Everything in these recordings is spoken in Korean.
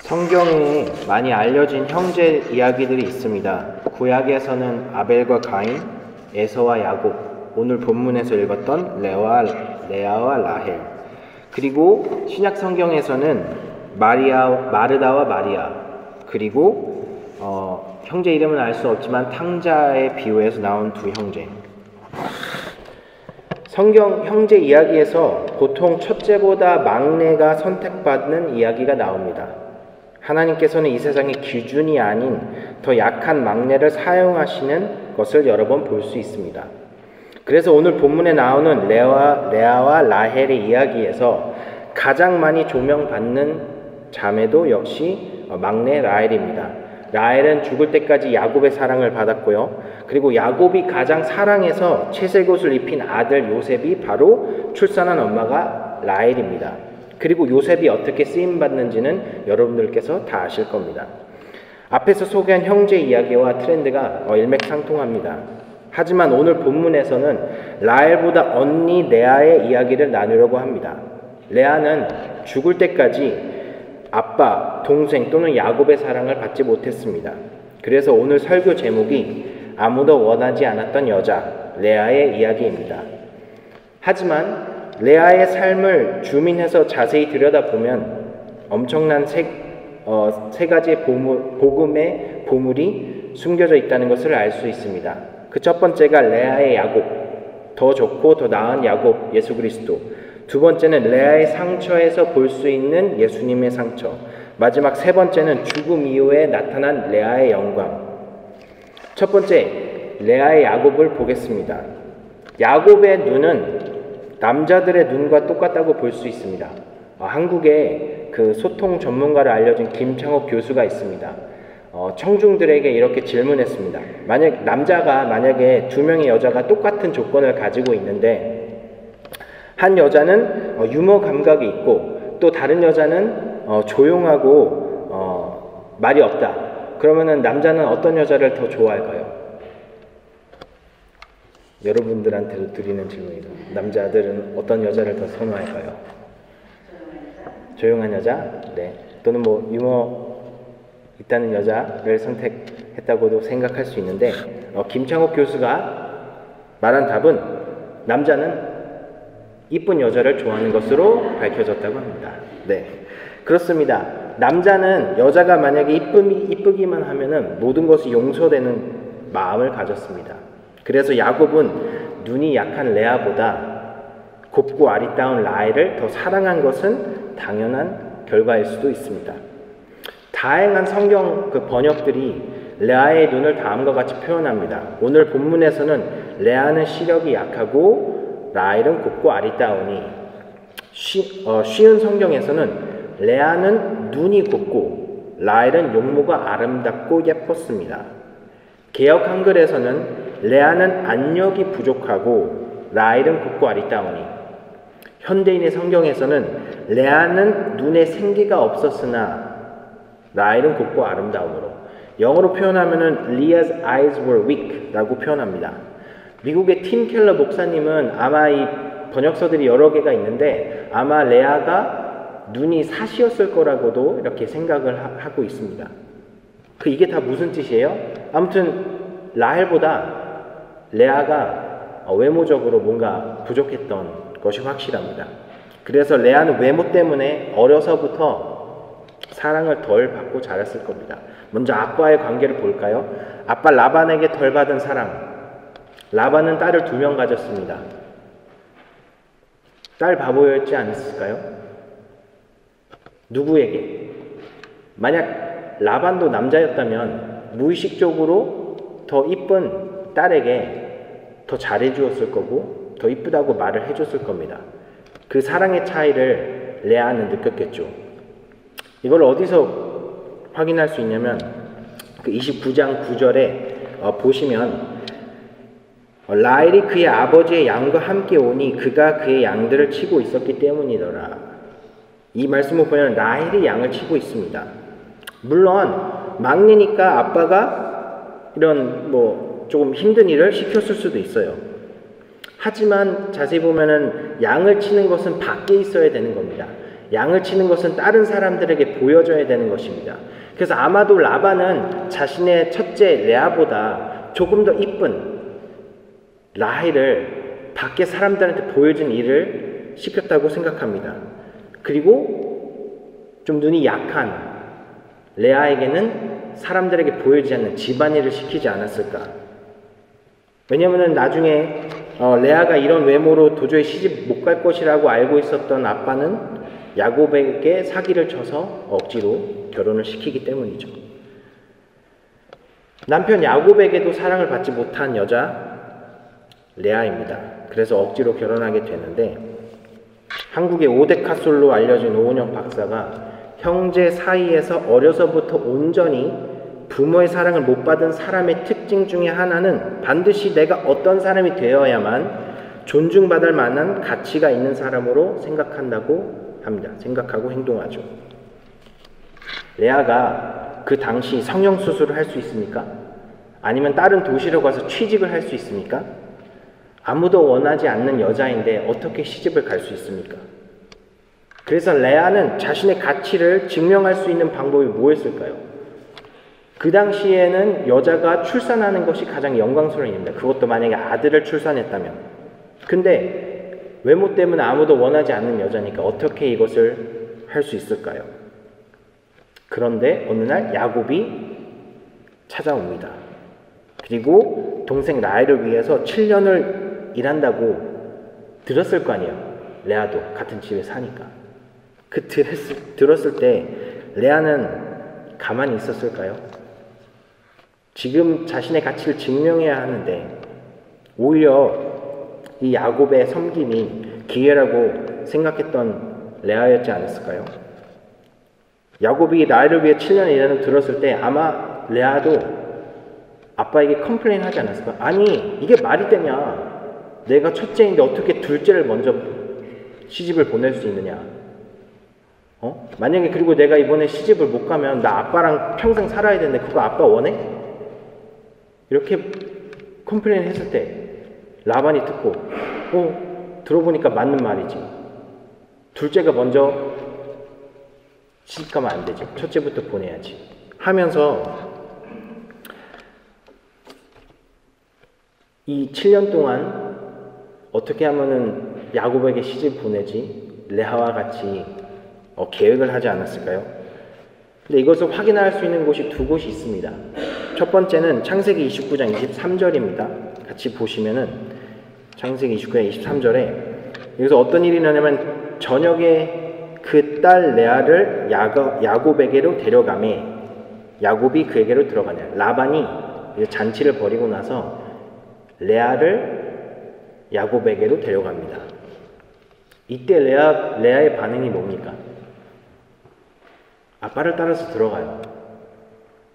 성경에 많이 알려진 형제 이야기들이 있습니다. 구약에서는 아벨과 가인, 에서와 야곱, 오늘 본문에서 읽었던 레아와 라헬, 그리고 신약 성경에서는 마르다와 마리아, 그리고 형제 이름은 알 수 없지만 탕자의 비유에서 나온 두 형제. 성경 형제 이야기에서 보통 첫째보다 막내가 선택받는 이야기가 나옵니다. 하나님께서는 이 세상의 기준이 아닌 더 약한 막내를 사용하시는 것을 여러 번 볼 수 있습니다. 그래서 오늘 본문에 나오는 레아와 라헬의 이야기에서 가장 많이 조명받는 자매도 역시 막내 라헬입니다. 라헬은 죽을 때까지 야곱의 사랑을 받았고요. 그리고 야곱이 가장 사랑해서 채색 옷을 입힌 아들 요셉이 바로 출산한 엄마가 라헬입니다. 그리고 요셉이 어떻게 쓰임받는지는 여러분들께서 다 아실 겁니다. 앞에서 소개한 형제 이야기와 트렌드가 일맥상통합니다. 하지만 오늘 본문에서는 라헬보다 언니 레아의 이야기를 나누려고 합니다. 레아는 죽을 때까지 아빠, 동생 또는 야곱의 사랑을 받지 못했습니다. 그래서 오늘 설교 제목이 아무도 원하지 않았던 여자, 레아의 이야기입니다. 하지만 레아의 삶을 줌인해서 자세히 들여다보면 엄청난 세 가지의 복음의 보물이 숨겨져 있다는 것을 알 수 있습니다. 그 첫 번째가 레아의 야곱, 더 좋고 더 나은 야곱, 예수 그리스도. 두 번째는 레아의 상처에서 볼 수 있는 예수님의 상처. 마지막 세 번째는 죽음 이후에 나타난 레아의 영광. 첫 번째, 레아의 야곱을 보겠습니다. 야곱의 눈은 남자들의 눈과 똑같다고 볼 수 있습니다. 한국에 그 소통 전문가를 알려진 김창옥 교수가 있습니다. 청중들에게 이렇게 질문했습니다. 만약에 두 명의 여자가 똑같은 조건을 가지고 있는데 한 여자는 유머 감각이 있고 또 다른 여자는 조용하고 말이 없다. 그러면은 남자는 어떤 여자를 더 좋아할까요? 여러분들한테도 드리는 질문이죠. 남자들은 어떤 여자를 더 선호할까요? 조용한 여자? 네. 또는 유머 있다는 여자를 선택했다고도 생각할 수 있는데 김창옥 교수가 말한 답은 남자는 이쁜 여자를 좋아하는 것으로 밝혀졌다고 합니다. 네, 그렇습니다. 남자는 여자가 만약에 이쁘기만 하면은 모든 것이 용서되는 마음을 가졌습니다. 그래서 야곱은 눈이 약한 레아보다 곱고 아리따운 라헬을 더 사랑한 것은 당연한 결과일 수도 있습니다. 다양한 성경 번역들이 레아의 눈을 다음과 같이 표현합니다. 오늘 본문에서는 레아는 시력이 약하고 라헬은 곱고 아리따우니, 쉬운 성경에서는 레아는 눈이 곱고 라헬은 용모가 아름답고 예뻤습니다. 개역 한글에서는 레아는 안력이 부족하고 라헬은 곱고 아리따우니, 현대인의 성경에서는 레아는 눈에 생기가 없었으나 라헬은 곱고 아름다움으로, 영어로 표현하면은 Leah's eyes were weak 라고 표현합니다. 미국의 팀 켈러 목사님은 아마 이 번역서들이 여러 개가 있는데 아마 레아가 눈이 사시였을 거라고도 이렇게 생각을 하고 있습니다. 이게 다 무슨 뜻이에요? 아무튼 라헬보다 레아가 외모적으로 뭔가 부족했던 것이 확실합니다. 그래서 레아는 외모 때문에 어려서부터 사랑을 덜 받고 자랐을 겁니다. 먼저 아빠의 관계를 볼까요? 아빠 라반에게 덜 받은 사랑. 라반은 딸을 2명 가졌습니다. 딸 바보였지 않았을까요? 누구에게? 만약 라반도 남자였다면 무의식적으로 더 이쁜 딸에게 더 잘해주었을 거고 더 이쁘다고 말을 해줬을 겁니다. 그 사랑의 차이를 레아는 느꼈겠죠. 이걸 어디서 확인할 수 있냐면 29장 9절에 보시면 라헬이 그의 아버지의 양과 함께 오니 그가 그의 양들을 치고 있었기 때문이더라. 이 말씀을 보면 라헬이 양을 치고 있습니다. 물론 막내니까 아빠가 이런 조금 힘든 일을 시켰을 수도 있어요. 하지만 자세히 보면은 양을 치는 것은 밖에 있어야 되는 겁니다. 양을 치는 것은 다른 사람들에게 보여줘야 되는 것입니다. 그래서 아마도 라반은 자신의 첫째 레아보다 조금 더 이쁜 라헬을 밖에 사람들한테 보여준 일을 시켰다고 생각합니다. 그리고 좀 눈이 약한 레아에게는 사람들에게 보여지지 않는 집안일을 시키지 않았을까. 왜냐하면 나중에 레아가 이런 외모로 도저히 시집 못 갈 것이라고 알고 있었던 아빠는 야곱에게 사기를 쳐서 억지로 결혼을 시키기 때문이죠. 남편 야곱에게도 사랑을 받지 못한 여자 레아입니다. 그래서 억지로 결혼하게 되는데, 한국의 오데카솔로 알려진 오은영 박사가 형제 사이에서 어려서부터 온전히 부모의 사랑을 못 받은 사람의 특징 중에 하나는 반드시 내가 어떤 사람이 되어야만 존중받을 만한 가치가 있는 사람으로 생각한다고 합니다. 생각하고 행동하죠. 레아가 그 당시 성형수술을 할 수 있습니까? 아니면 다른 도시로 가서 취직을 할 수 있습니까? 아무도 원하지 않는 여자인데 어떻게 시집을 갈 수 있습니까? 그래서 레아는 자신의 가치를 증명할 수 있는 방법이 뭐였을까요? 그 당시에는 여자가 출산하는 것이 가장 영광스러운 일입니다. 그것도 만약에 아들을 출산했다면. 근데 외모 때문에 아무도 원하지 않는 여자니까 어떻게 이것을 할 수 있을까요? 그런데 어느 날 야곱이 찾아옵니다. 그리고 동생 라헬을 위해서 7년을 일한다고 들었을 거 아니에요. 레아도 같은 집에 사니까. 들었을 때 레아는 가만히 있었을까요? 지금 자신의 가치를 증명해야 하는데 오히려 이 야곱의 섬김이 기회라고 생각했던 레아였지 않았을까요? 야곱이 라헬을 위해 7년 일하는 들었을 때 아마 레아도 아빠에게 컴플레인 하지 않았을까? 아니, 이게 말이 되냐? 내가 첫째인데 어떻게 둘째를 먼저 시집을 보낼 수 있느냐? 만약에 그리고 내가 이번에 시집을 못 가면 나 아빠랑 평생 살아야 되는데 그거 아빠 원해? 이렇게 컴플레인 했을 때 라반이 듣고 들어보니까 맞는 말이지. 둘째가 먼저 시집 가면 안 되지. 첫째부터 보내야지. 하면서 이 7년 동안 어떻게 하면은 야곱에게 시집 보내지? 레아와 같이 계획을 하지 않았을까요? 근데 이것을 확인할 수 있는 곳이 두 곳이 있습니다. 첫 번째는 창세기 29장 23절입니다. 같이 보시면은 창세기 29장 23절에 여기서 어떤 일이 일어나냐면 저녁에 그 딸 레아를 야곱에게로 데려가매 야곱이 그에게로 들어가냐. 라반이 잔치를 벌이고 나서 레아를 야곱에게로 데려갑니다. 이때 레아의 반응이 뭡니까? 아빠를 따라서 들어가요.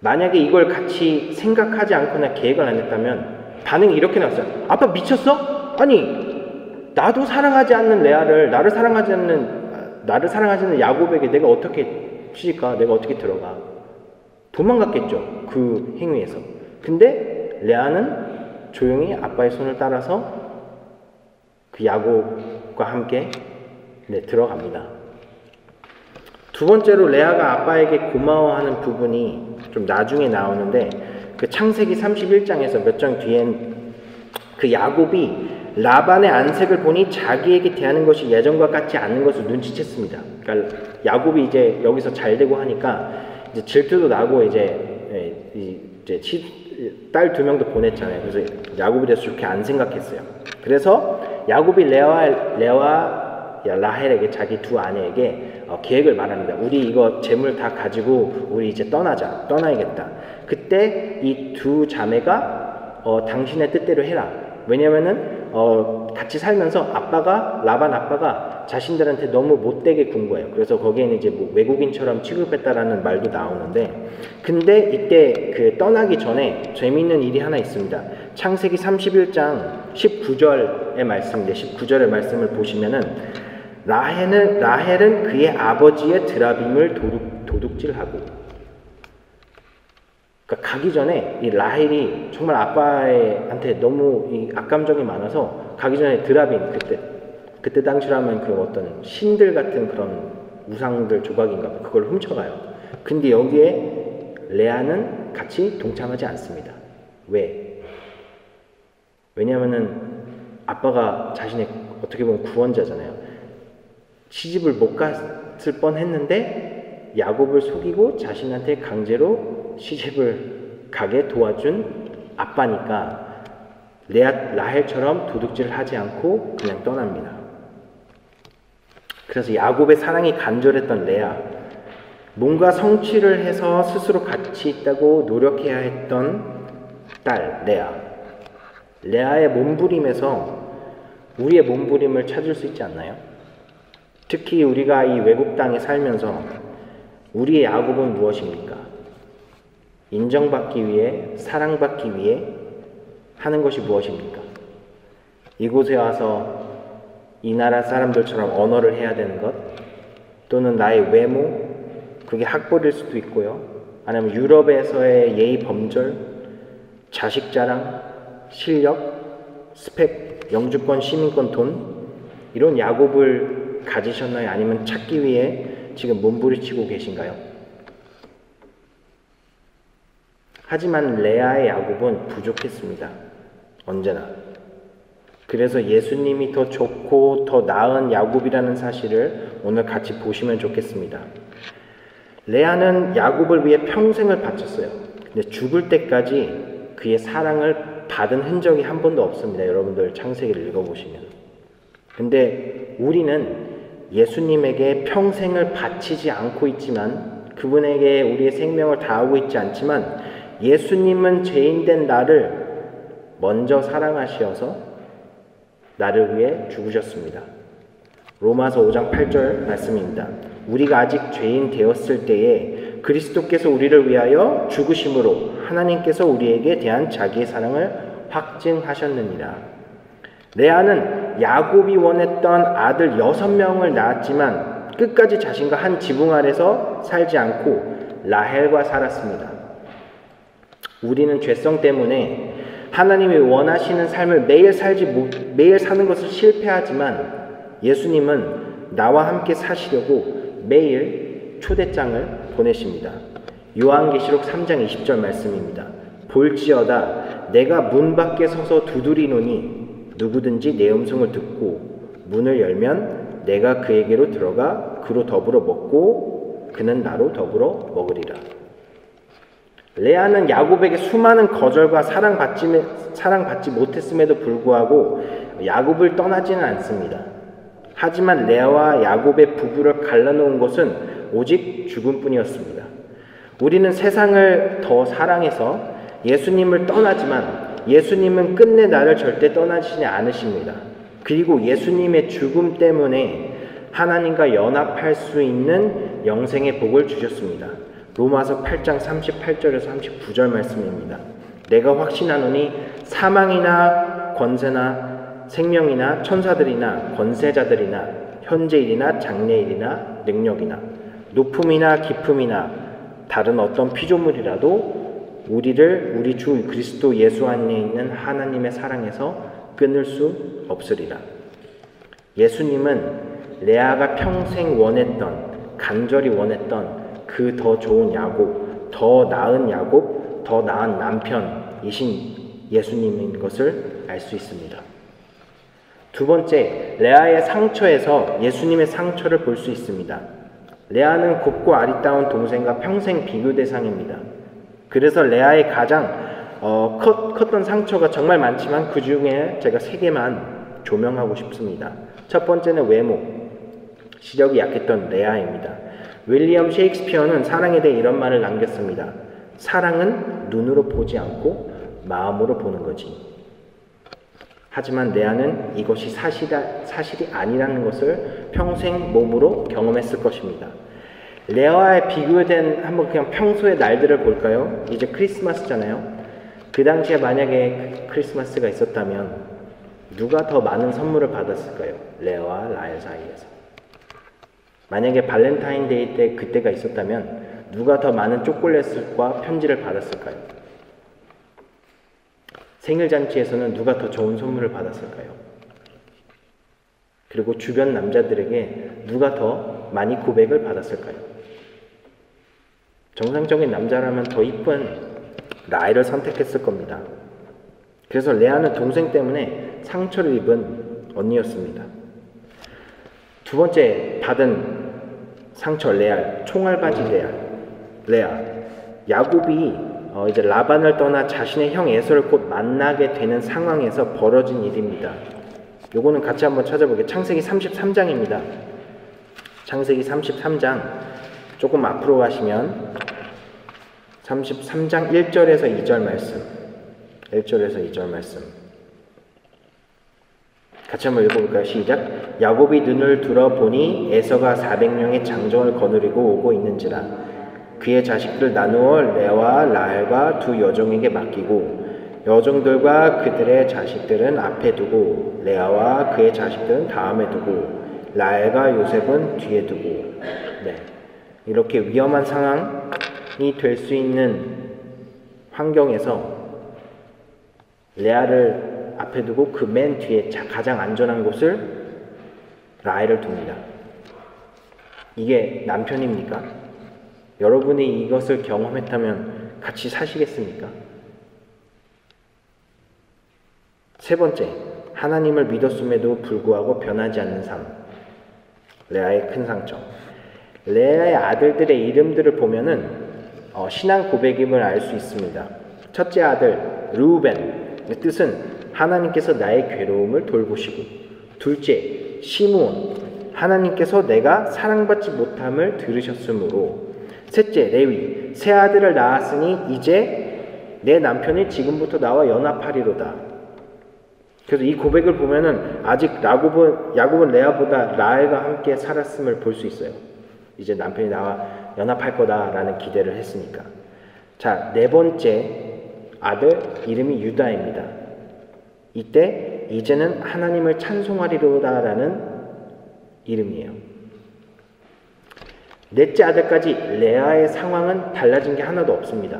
만약에 이걸 같이 생각하지 않거나 계획을 안 했다면 반응이 이렇게 나왔어요. 아빠 미쳤어? 아니, 나도 사랑하지 않는 레아를 나를 사랑하지 않는 야곱에게 내가 어떻게 시집가? 내가 어떻게 들어가? 도망갔겠죠. 그 행위에서. 근데 레아는 조용히 아빠의 손을 따라서 그 야곱과 함께 들어갑니다. 두 번째로 레아가 아빠에게 고마워하는 부분이 좀 나중에 나오는데 그 창세기 31장에서 몇 장 뒤엔 그 야곱이 라반의 안색을 보니 자기에게 대하는 것이 예전과 같지 않는 것을 눈치챘습니다. 그러니까 야곱이 이제 여기서 잘 되고 하니까 이제 질투도 나고 이제 딸 2명도 보냈잖아요. 그래서 야곱에 대해서 좋게 안 생각했어요. 그래서 야곱이 라헬에게 자기 두 아내에게 계획을 말합니다. 우리 이거 재물 다 가지고 우리 이제 떠나야겠다. 그때 이 두 자매가 당신의 뜻대로 해라. 왜냐면은 같이 살면서 라반 아빠가 자신들한테 너무 못되게 군 거예요. 그래서 거기에는 이제 뭐 외국인처럼 취급했다라는 말도 나오는데, 근데 이때 그 떠나기 전에 재미있는 일이 하나 있습니다. 창세기 31장 19절의 말씀인데 19절의 말씀을 보시면은 라헬은 그의 아버지의 드라빔을 도둑질하고, 그러니까 가기 전에 이 라헬이 정말 아빠한테 너무 이 악감정이 많아서 가기 전에 드라빔, 그때 당시로 하면 그 어떤 신들 같은 그런 우상들 조각인가 봐. 그걸 훔쳐가요. 근데 여기에 레아는 같이 동참하지 않습니다. 왜? 왜냐하면은 아빠가 자신의 어떻게 보면 구원자잖아요. 시집을 못 갔을 뻔했는데 야곱을 속이고 자신한테 강제로 시집을 가게 도와준 아빠니까 라헬처럼 도둑질을 하지 않고 그냥 떠납니다. 그래서 야곱의 사랑이 간절했던 레아, 뭔가 성취를 해서 스스로 가치 있다고 노력해야 했던 딸 레아의 몸부림에서 우리의 몸부림을 찾을 수 있지 않나요? 특히 우리가 이 외국 땅에 살면서 우리의 야곱은 무엇입니까? 인정받기 위해, 사랑받기 위해 하는 것이 무엇입니까? 이곳에 와서 이 나라 사람들처럼 언어를 해야 되는 것, 또는 나의 외모, 그게 학벌일 수도 있고요. 아니면 유럽에서의 예의 범절, 자식 자랑, 실력, 스펙, 영주권, 시민권, 돈, 이런 야곱을 가지셨나요? 아니면 찾기 위해 지금 몸부림치고 계신가요? 하지만 레아의 야곱은 부족했습니다. 언제나. 그래서 예수님이 더 좋고 더 나은 야곱이라는 사실을 오늘 같이 보시면 좋겠습니다. 레아는 야곱을 위해 평생을 바쳤어요. 근데 죽을 때까지 그의 사랑을 받은 흔적이 한 번도 없습니다. 여러분들 창세기를 읽어보시면. 근데 우리는 예수님에게 평생을 바치지 않고 있지만, 그분에게 우리의 생명을 다하고 있지 않지만, 예수님은 죄인된 나를 먼저 사랑하시어서 나를 위해 죽으셨습니다. 로마서 5장 8절 말씀입니다. 우리가 아직 죄인 되었을 때에 그리스도께서 우리를 위하여 죽으심으로 하나님께서 우리에게 대한 자기의 사랑을 확증하셨느니라. 레아는 야곱이 원했던 아들 6명을 낳았지만 끝까지 자신과 한 지붕 아래서 살지 않고 라헬과 살았습니다. 우리는 죄성 때문에 하나님이 원하시는 삶을 매일 사는 것을 실패하지만 예수님은 나와 함께 사시려고 매일 초대장을 보내십니다. 요한계시록 3장 20절 말씀입니다. 볼지어다 내가 문 밖에 서서 두드리노니 누구든지 내 음성을 듣고 문을 열면 내가 그에게로 들어가 그로 더불어 먹고 그는 나로 더불어 먹으리라. 레아는 야곱에게 수많은 거절과 사랑받지 못했음에도 불구하고 야곱을 떠나지는 않습니다. 하지만 레아와 야곱의 부부를 갈라놓은 것은 오직 죽음뿐이었습니다. 우리는 세상을 더 사랑해서 예수님을 떠나지만 예수님은 끝내 나를 절대 떠나시지 않으십니다. 그리고 예수님의 죽음 때문에 하나님과 연합할 수 있는 영생의 복을 주셨습니다. 로마서 8장 38절에서 39절 말씀입니다. 내가 확신하노니 사망이나 권세나 생명이나 천사들이나 권세자들이나 현재일이나 장래일이나 능력이나 높음이나 깊음이나 다른 어떤 피조물이라도 우리를 우리 주 그리스도 예수 안에 있는 하나님의 사랑에서 끊을 수 없으리라. 예수님은 레아가 평생 원했던, 간절히 원했던 그 더 좋은 야곱, 더 나은 야곱, 더 나은 남편이신 예수님인 것을 알 수 있습니다. 두 번째, 레아의 상처에서 예수님의 상처를 볼 수 있습니다. 레아는 곱고 아리따운 동생과 평생 비교 대상입니다. 그래서 레아의 가장 컸던 상처가 정말 많지만 그 중에 제가 3개만 조명하고 싶습니다. 첫 번째는 외모, 시력이 약했던 레아입니다. 윌리엄 셰익스피어는 사랑에 대해 이런 말을 남겼습니다. 사랑은 눈으로 보지 않고 마음으로 보는 거지. 하지만 레아는 이것이 사실이 아니라는 것을 평생 몸으로 경험했을 것입니다. 레아와 비교된 한번 그냥 평소의 날들을 볼까요? 이제 크리스마스잖아요. 그 당시에 만약에 크리스마스가 있었다면 누가 더 많은 선물을 받았을까요? 레아와 라헬 사이에서. 만약에 발렌타인데이 때 그때가 있었다면 누가 더 많은 초콜릿과 편지를 받았을까요? 생일잔치에서는 누가 더 좋은 선물을 받았을까요? 그리고 주변 남자들에게 누가 더 많이 고백을 받았을까요? 정상적인 남자라면 더 이쁜 라헬을 선택했을 겁니다. 그래서 레아는 동생 때문에 상처를 입은 언니였습니다. 두 번째 받은 상처 레아, 총알바지 레아. 야곱이 이제 라반을 떠나 자신의 형 에서를 곧 만나게 되는 상황에서 벌어진 일입니다. 요거는 같이 한번 찾아볼게요. 창세기 33장입니다. 창세기 33장 조금 앞으로 가시면 33장 1절에서 2절 말씀, 1절에서 2절 말씀 같이 한번 읽어볼까요? 시작. 야곱이 눈을 들어보니 에서가 400명의 장정을 거느리고 오고 있는지라. 그의 자식들을 나누어 레아와 라헬과 두 여종에게 맡기고 여종들과 그들의 자식들은 앞에 두고 레아와 그의 자식들은 다음에 두고 라헬과 요셉은 뒤에 두고. 네, 이렇게 위험한 상황이 될 수 있는 환경에서 레아를 앞에 두고 그 맨 뒤에 가장 안전한 곳을 라헬을 둡니다. 이게 남편입니까? 여러분이 이것을 경험했다면 같이 사시겠습니까? 세 번째, 하나님을 믿었음에도 불구하고 변하지 않는 삶. 레아의 큰 상처. 레아의 아들들의 이름들을 보면은 신앙 고백임을 알 수 있습니다. 첫째 아들 르우벤의 뜻은 하나님께서 나의 괴로움을 돌보시고, 둘째 시므온, 하나님께서 내가 사랑받지 못함을 들으셨으므로, 셋째 레위, 새 아들을 낳았으니 이제 내 남편이 지금부터 나와 연합하리로다. 그래서 이 고백을 보면은 아직 야곱은 레아보다 라헬과 함께 살았음을 볼 수 있어요. 이제 남편이 나와 연합할 거다라는 기대를 했으니까. 자, 네 번째 아들 이름이 유다입니다. 이때 이제는 하나님을 찬송하리로다라는 이름이에요. 넷째 아들까지 레아의 상황은 달라진 게 하나도 없습니다.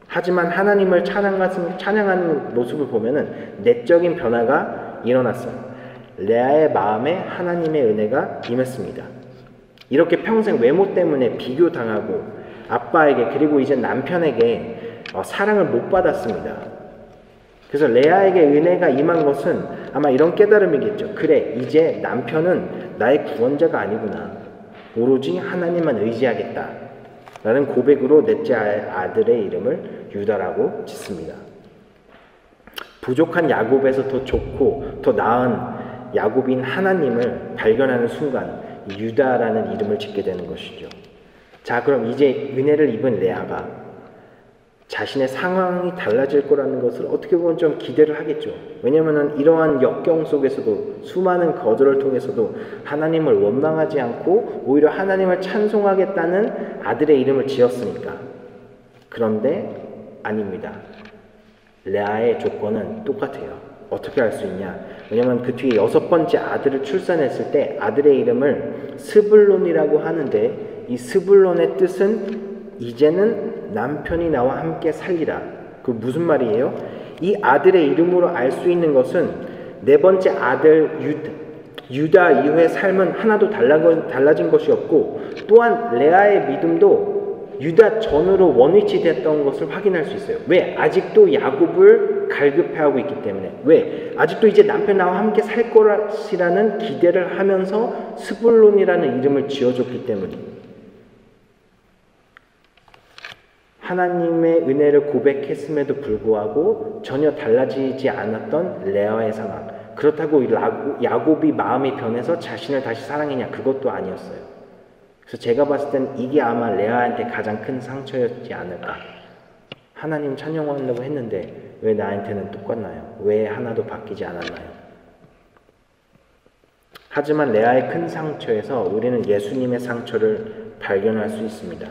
하지만 하나님을 찬양하는 모습을 보면은 내적인 변화가 일어났어요. 레아의 마음에 하나님의 은혜가 임했습니다. 이렇게 평생 외모 때문에 비교당하고 아빠에게 그리고 이제 남편에게 사랑을 못 받았습니다. 그래서 레아에게 은혜가 임한 것은 아마 이런 깨달음이겠죠. 그래, 이제 남편은 나의 구원자가 아니구나. 오로지 하나님만 의지하겠다. 라는 고백으로 넷째 아들의 이름을 유다라고 짓습니다. 부족한 야곱에서 더 좋고 더 나은 야곱인 하나님을 발견하는 순간 유다라는 이름을 짓게 되는 것이죠. 자, 그럼 이제 은혜를 입은 레아가 자신의 상황이 달라질 거라는 것을 어떻게 보면 좀 기대를 하겠죠. 왜냐하면 이러한 역경 속에서도 수많은 거절을 통해서도 하나님을 원망하지 않고 오히려 하나님을 찬송하겠다는 아들의 이름을 지었으니까. 그런데 아닙니다. 레아의 조건은 똑같아요. 어떻게 할 수 있냐? 왜냐하면 그 뒤에 6번째 아들을 출산했을 때 아들의 이름을 스불론이라고 하는데 이 스불론의 뜻은 이제는 남편이 나와 함께 살리라. 그 무슨 말이에요? 이 아들의 이름으로 알 수 있는 것은 네 번째 아들 유다 이후의 삶은 하나도 달라진 것이 없고 또한 레아의 믿음도 유다 전으로 원위치됐던 것을 확인할 수 있어요. 왜? 아직도 야곱을 갈급해하고 있기 때문에. 왜? 아직도 이제 남편 나와 함께 살 것이라는 기대를 하면서 스불론이라는 이름을 지어줬기 때문입니다. 하나님의 은혜를 고백했음에도 불구하고 전혀 달라지지 않았던 레아의 상황. 그렇다고 야곱이 마음이 변해서 자신을 다시 사랑했냐? 그것도 아니었어요. 그래서 제가 봤을 땐 이게 아마 레아한테 가장 큰 상처였지 않을까. 하나님 찬양하려고 했는데 왜 나한테는 똑같나요? 왜 하나도 바뀌지 않았나요? 하지만 레아의 큰 상처에서 우리는 예수님의 상처를 발견할 수 있습니다.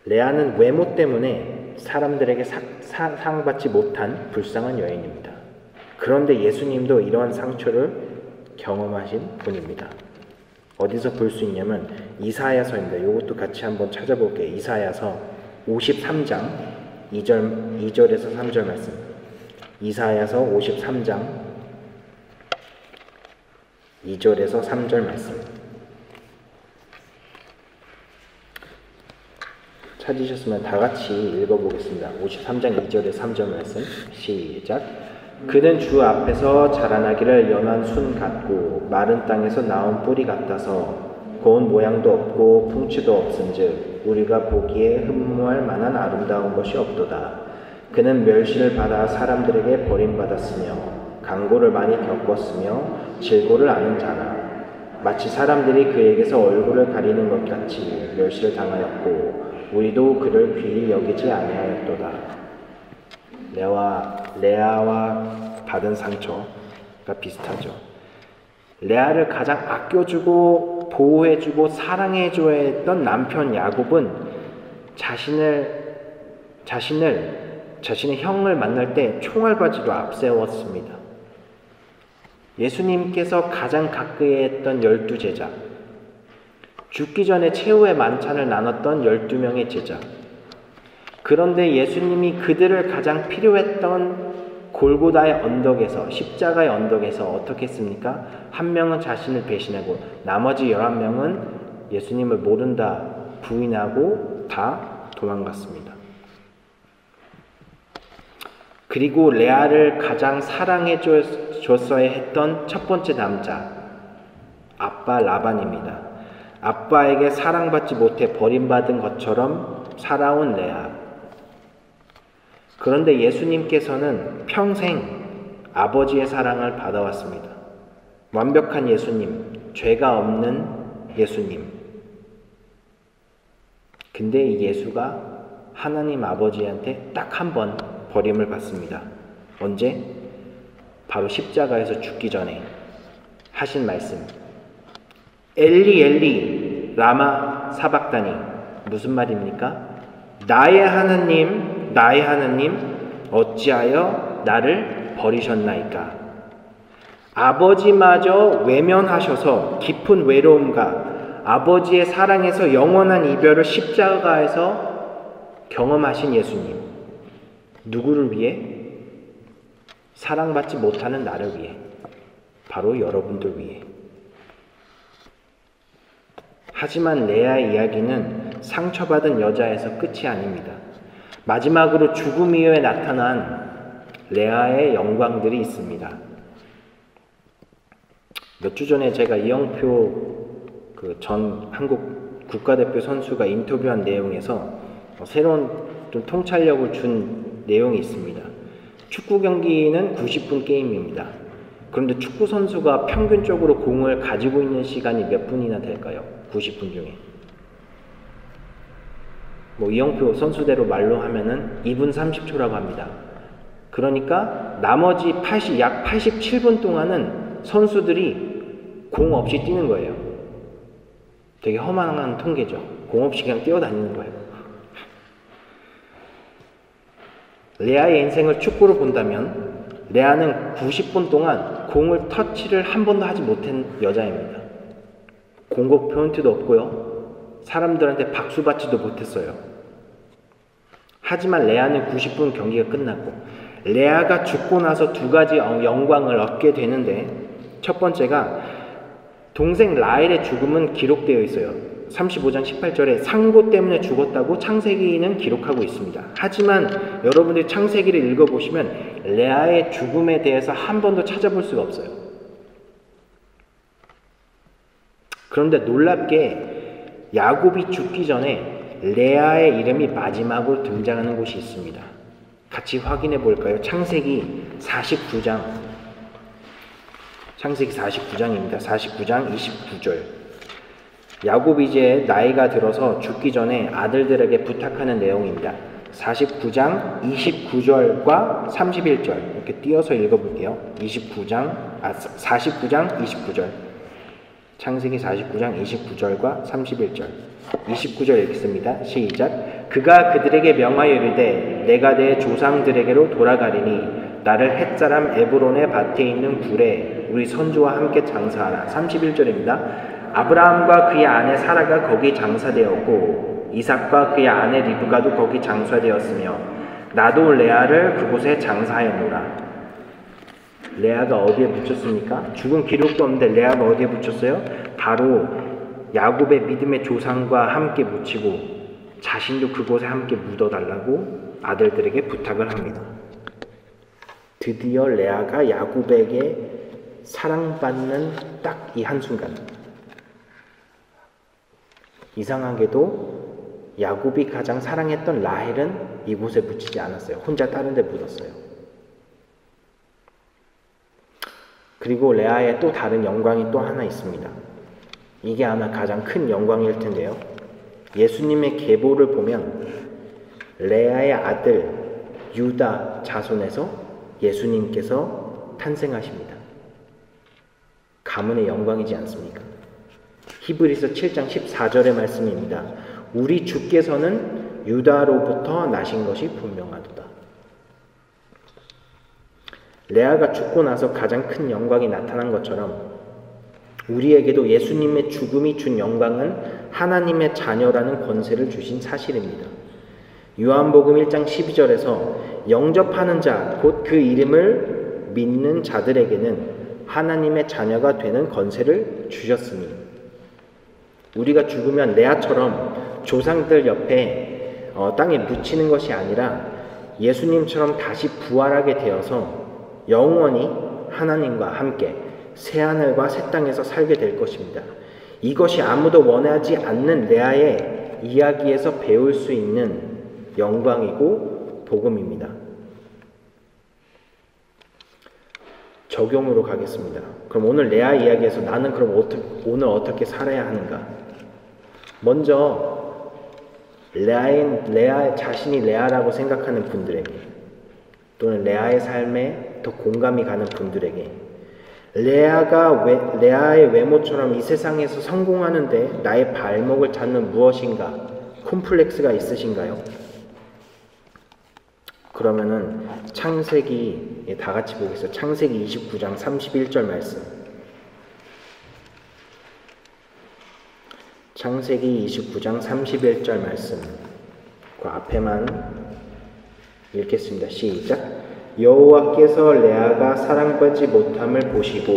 레아는 외모 때문에 사람들에게 사랑받지 못한 불쌍한 여인입니다. 그런데 예수님도 이러한 상처를 경험하신 분입니다. 어디서 볼 수 있냐면 이사야서입니다. 이것도 같이 한번 찾아볼게요. 이사야서 53장 2절에서 3절 말씀. 이사야서 53장 2절에서 3절 말씀. 찾으셨으면 다 같이 읽어보겠습니다. 53장 2절에 3절 말씀 시작. 그는 주 앞에서 자라나기를 연한 순 같고 마른 땅에서 나온 뿌리 같아서 고운 모양도 없고 풍치도 없은즉 우리가 보기에 흠모할 만한 아름다운 것이 없도다. 그는 멸시를 받아 사람들에게 버림받았으며 강고를 많이 겪었으며 질고를 아는 자라. 마치 사람들이 그에게서 얼굴을 가리는 것 같이 멸시를 당하였고 우리도 그를 귀히 여기지 아니하였도다. 레아와 받은 상처가 비슷하죠. 레아를 가장 아껴주고 보호해주고 사랑해줘야 했던 남편 야곱은 자신의 형을 만날 때 총알바지로 앞세웠습니다. 예수님께서 가장 가까이 했던 12제자, 죽기 전에 최후의 만찬을 나눴던 12명의 제자. 그런데 예수님이 그들을 가장 필요했던 골고다의 언덕에서, 십자가의 언덕에서 어떻게 했습니까? 한 명은 자신을 배신하고 나머지 11명은 예수님을 모른다 부인하고 다 도망갔습니다. 그리고 레아를 가장 사랑해 줬어야 했던 첫 번째 남자, 아빠 라반입니다. 아빠에게 사랑받지 못해 버림받은 것처럼 살아온 레아. 그런데 예수님께서는 평생 아버지의 사랑을 받아왔습니다. 완벽한 예수님, 죄가 없는 예수님. 근데 이 예수가 하나님 아버지한테 딱 한 번 버림을 받습니다. 언제? 바로 십자가에서 죽기 전에 하신 말씀. 엘리 엘리 라마 사박다니. 무슨 말입니까? 나의 하나님 어찌하여 나를 버리셨나이까. 아버지마저 외면하셔서 깊은 외로움과 아버지의 사랑에서 영원한 이별을 십자가에서 경험하신 예수님. 누구를 위해? 사랑받지 못하는 나를 위해. 바로 여러분들 위해. 하지만 레아의 이야기는 상처받은 여자에서 끝이 아닙니다. 마지막으로 죽음 이후에 나타난 레아의 영광들이 있습니다. 몇 주 전에 제가 이영표 전 한국 국가대표 선수가 인터뷰한 내용에서 새로운 좀 통찰력을 준 내용이 있습니다. 축구 경기는 90분 게임입니다. 그런데 축구 선수가 평균적으로 공을 가지고 있는 시간이 몇 분이나 될까요? 90분 중에. 이영표 선수대로 말로 하면은 2분 30초라고 합니다. 그러니까 나머지 약 87분 동안은 선수들이 공 없이 뛰는 거예요. 되게 허망한 통계죠. 공 없이 그냥 뛰어다니는 거예요. 레아의 인생을 축구로 본다면 레아는 90분 동안 공을 터치를 한 번도 하지 못한 여자입니다. 공격 포인트도 없고요. 사람들한테 박수 받지도 못했어요. 하지만 레아는 90분 경기가 끝났고 레아가 죽고 나서 두 가지 영광을 얻게 되는데 첫 번째가 동생 라헬의 죽음은 기록되어 있어요. 35장 18절에 상고 때문에 죽었다고 창세기는 기록하고 있습니다. 하지만 여러분들이 창세기를 읽어보시면 레아의 죽음에 대해서 한 번도 찾아볼 수가 없어요. 그런데 놀랍게 야곱이 죽기 전에 레아의 이름이 마지막으로 등장하는 곳이 있습니다. 같이 확인해 볼까요? 창세기 49장. 창세기 49장입니다. 49장 29절. 야곱이 이제 나이가 들어서 죽기 전에 아들들에게 부탁하는 내용입니다. 49장 29절과 31절 이렇게 띄어서 읽어볼게요. 49장 29절 창세기 49장 29절과 31절 29절 읽습니다. 시작. 그가 그들에게 명하여 이르되 내가 내 조상들에게로 돌아가리니 나를 헷사람 에브론의 밭에 있는 굴에 우리 선조와 함께 장사하라. 31절입니다. 아브라함과 그의 아내 사라가 거기 장사되었고 이삭과 그의 아내 리브가도 거기 장사되었으며 나도 레아를 그곳에 장사하였노라. 레아가 어디에 붙였습니까? 죽은 기록도 없는데 레아가 어디에 붙였어요? 바로 야곱의 믿음의 조상과 함께 묻히고 자신도 그곳에 함께 묻어달라고 아들들에게 부탁을 합니다. 드디어 레아가 야곱에게 사랑받는 딱 이 한순간, 이상하게도 야곱이 가장 사랑했던 라헬은 이곳에 묻히지 않았어요. 혼자 다른 데 묻었어요. 그리고 레아의 또 다른 영광이 또 하나 있습니다. 이게 아마 가장 큰 영광일 텐데요. 예수님의 계보를 보면 레아의 아들 유다 자손에서 예수님께서 탄생하십니다. 가문의 영광이지 않습니까? 히브리서 7장 14절의 말씀입니다. 우리 주께서는 유다로부터 나신 것이 분명하도다. 레아가 죽고 나서 가장 큰 영광이 나타난 것처럼 우리에게도 예수님의 죽음이 준 영광은 하나님의 자녀라는 권세를 주신 사실입니다. 요한복음 1장 12절에서 영접하는 자, 곧 그 이름을 믿는 자들에게는 하나님의 자녀가 되는 권세를 주셨으니, 우리가 죽으면 레아처럼 조상들 옆에 땅에 묻히는 것이 아니라 예수님처럼 다시 부활하게 되어서 영원히 하나님과 함께 새하늘과 새 땅에서 살게 될 것입니다. 이것이 아무도 원하지 않는 레아의 이야기에서 배울 수 있는 영광이고 복음입니다. 적용으로 가겠습니다. 그럼 오늘 레아 이야기에서 나는 그럼 오늘 어떻게 살아야 하는가? 먼저 레아 자신이 레아라고 생각하는 분들에게, 또는 레아의 삶에 더 공감이 가는 분들에게, 레아의 외모처럼 이 세상에서 성공하는데 나의 발목을 잡는 무엇인가 콤플렉스가 있으신가요? 그러면은 창세기, 다 같이 보겠어요. 창세기 29장 31절 말씀. 창세기 29장 31절 말씀. 그 앞에만 읽겠습니다. 시작. 여호와께서 레아가 사랑받지 못함을 보시고,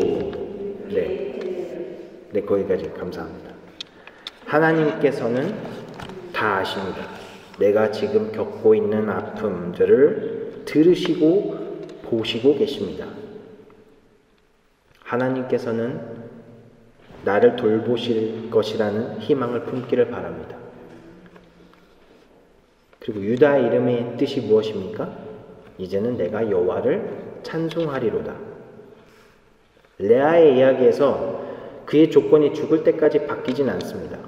네, 거기까지 감사합니다. 하나님께서는 다 아십니다. 내가 지금 겪고 있는 아픔들을 들으시고 보시고 계십니다. 하나님께서는 나를 돌보실 것이라는 희망을 품기를 바랍니다. 그리고 유다의 이름의 뜻이 무엇입니까? 이제는 내가 여호와를 찬송하리로다. 레아의 이야기에서 그의 조건이 죽을 때까지 바뀌진 않습니다.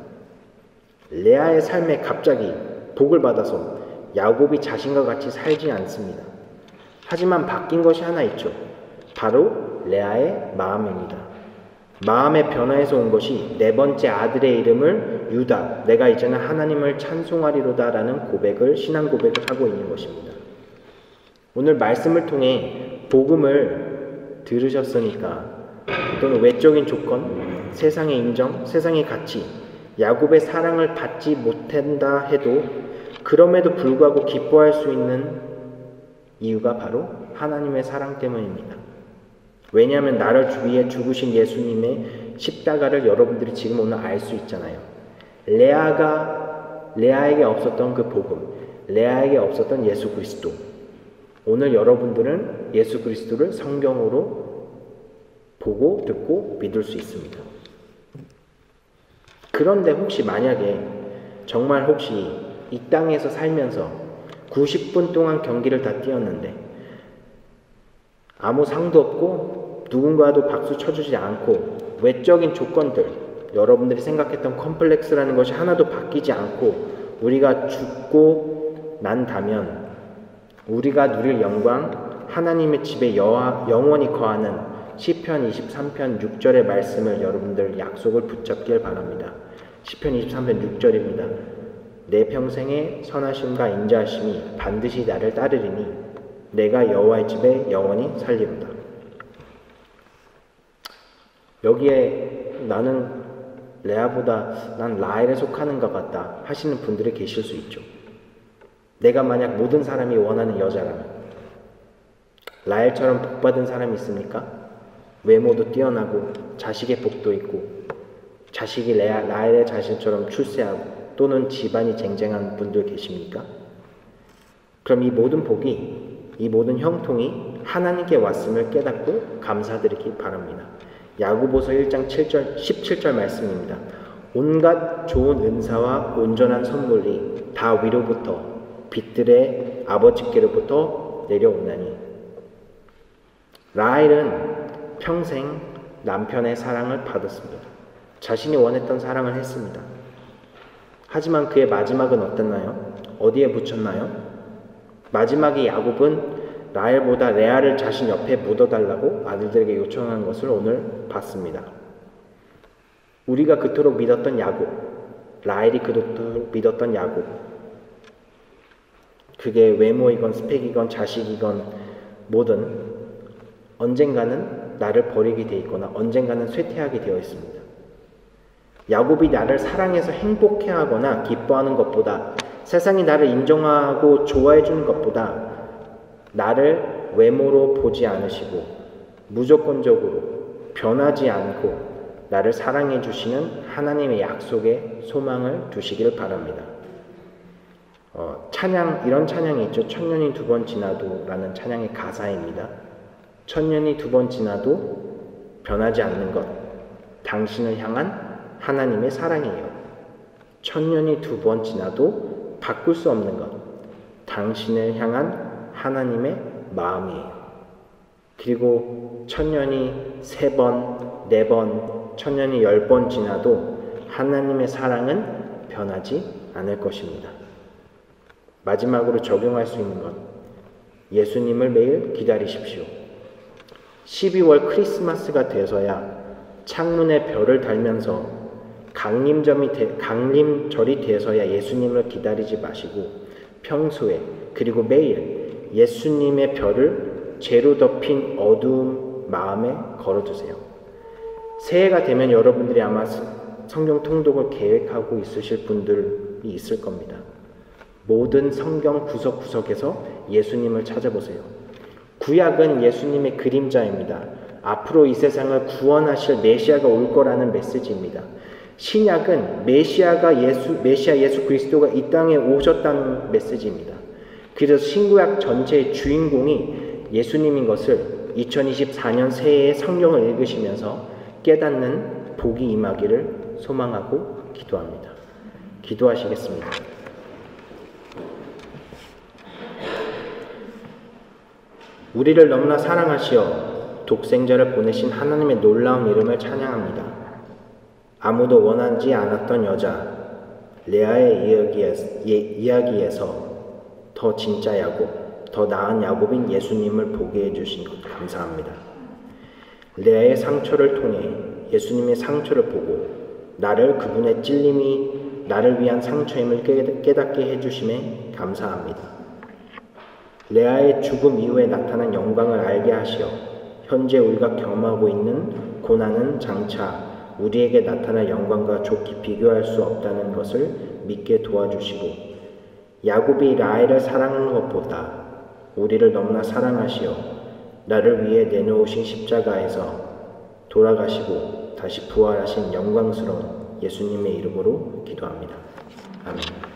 레아의 삶에 갑자기 복을 받아서 야곱이 자신과 같이 살지 않습니다. 하지만 바뀐 것이 하나 있죠. 바로 레아의 마음입니다. 마음의 변화에서 온 것이 네 번째 아들의 이름을 유다, 내가 이제는 하나님을 찬송하리로다 라는 고백을, 신앙 고백을 하고 있는 것입니다. 오늘 말씀을 통해 복음을 들으셨으니까, 또는 외적인 조건, 세상의 인정, 세상의 가치, 야곱의 사랑을 받지 못한다 해도 그럼에도 불구하고 기뻐할 수 있는 이유가 바로 하나님의 사랑 때문입니다. 왜냐하면 나를 위해 죽으신 예수님의 십자가를 여러분들이 지금 오늘 알 수 있잖아요. 레아에게 없었던 그 복음, 레아에게 없었던 예수 그리스도. 오늘 여러분들은 예수 그리스도를 성경으로 보고 듣고 믿을 수 있습니다. 그런데 혹시 만약에 정말 혹시 이 땅에서 살면서 90분 동안 경기를 다 뛰었는데 아무 상도 없고 누군가도 박수 쳐주지 않고 외적인 조건들, 여러분들이 생각했던 컴플렉스라는 것이 하나도 바뀌지 않고 우리가 죽고 난다면 우리가 누릴 영광, 하나님의 집에 영원히 거하는 시편 23편 6절의 말씀을 여러분들 약속을 붙잡길 바랍니다. 시편 23편 6절입니다. 내 평생의 선하심과 인자하심이 반드시 나를 따르리니 내가 여호와의 집에 영원히 살리로다. 여기에 나는 레아보다 난 라헬에 속하는 것 같다 하시는 분들이 계실 수 있죠. 내가 만약 모든 사람이 원하는 여자라면 라헬처럼 복받은 사람이 있습니까? 외모도 뛰어나고 자식의 복도 있고 자식이 라헬의 자신처럼 출세하고 또는 집안이 쟁쟁한 분들 계십니까? 그럼 이 모든 복이, 이 모든 형통이 하나님께 왔음을 깨닫고 감사드리기 바랍니다. 야고보서 1장 17절 말씀입니다. 온갖 좋은 은사와 온전한 선물이 다 위로부터 빛들의 아버지께로부터 내려오나니. 라헬은 평생 남편의 사랑을 받았습니다. 자신이 원했던 사랑을 했습니다. 하지만 그의 마지막은 어땠나요? 어디에 붙였나요? 마지막에 야곱은 라헬보다 레아를 자신 옆에 묻어달라고 아들들에게 요청한 것을 오늘 봤습니다. 우리가 그토록 믿었던 야곱, 라헬이 그토록 믿었던 야곱, 그게 외모이건 스펙이건 자식이건 뭐든 언젠가는 나를 버리게 돼 있거나 언젠가는 쇠퇴하게 되어 있습니다. 야곱이 나를 사랑해서 행복해하거나 기뻐하는 것보다, 세상이 나를 인정하고 좋아해 주는 것보다 나를 외모로 보지 않으시고 무조건적으로 변하지 않고 나를 사랑해 주시는 하나님의 약속에 소망을 두시길 바랍니다. 이런 찬양이 있죠. 천년이 두 번 지나도 라는 찬양의 가사입니다. 천년이 두 번 지나도 변하지 않는 것, 당신을 향한 하나님의 사랑이에요. 천년이 두 번 지나도 바꿀 수 없는 것, 당신을 향한 하나님의 마음이에요. 그리고 천년이 3번, 4번, 천년이 10번 지나도 하나님의 사랑은 변하지 않을 것입니다. 마지막으로 적용할 수 있는 것, 예수님을 매일 기다리십시오. 12월 크리스마스가 돼서야 창문에 별을 달면서 강림절이 돼서야 예수님을 기다리지 마시고 평소에 그리고 매일 예수님의 별을 죄로 덮인 어두운 마음에 걸어두세요. 새해가 되면 여러분들이 아마 성경 통독을 계획하고 있으실 분들이 있을 겁니다. 모든 성경 구석구석에서 예수님을 찾아보세요. 구약은 예수님의 그림자입니다. 앞으로 이 세상을 구원하실 메시아가 올 거라는 메시지입니다. 신약은 메시아 예수 그리스도가 이 땅에 오셨다는 메시지입니다. 그래서 신구약 전체의 주인공이 예수님인 것을 2024년 새해에 성경을 읽으시면서 깨닫는 복이 임하기를 소망하고 기도합니다. 기도하시겠습니다. 우리를 너무나 사랑하시어 독생자를 보내신 하나님의 놀라운 이름을 찬양합니다. 아무도 원하지 않았던 여자 레아의 이야기에서 더 진짜 야곱, 더 나은 야곱인 예수님을 보게 해주신 것 감사합니다. 레아의 상처를 통해 예수님의 상처를 보고 나를 그분의 찔림이 나를 위한 상처임을 깨닫게 해주심에 감사합니다. 레아의 죽음 이후에 나타난 영광을 알게 하시어 현재 우리가 경험하고 있는 고난은 장차 우리에게 나타날 영광과 좋게 비교할 수 없다는 것을 믿게 도와주시고 야곱이 라헬을 사랑하는 것보다 우리를 너무나 사랑하시어 나를 위해 내놓으신 십자가에서 돌아가시고 다시 부활하신 영광스러운 예수님의 이름으로 기도합니다. 아멘.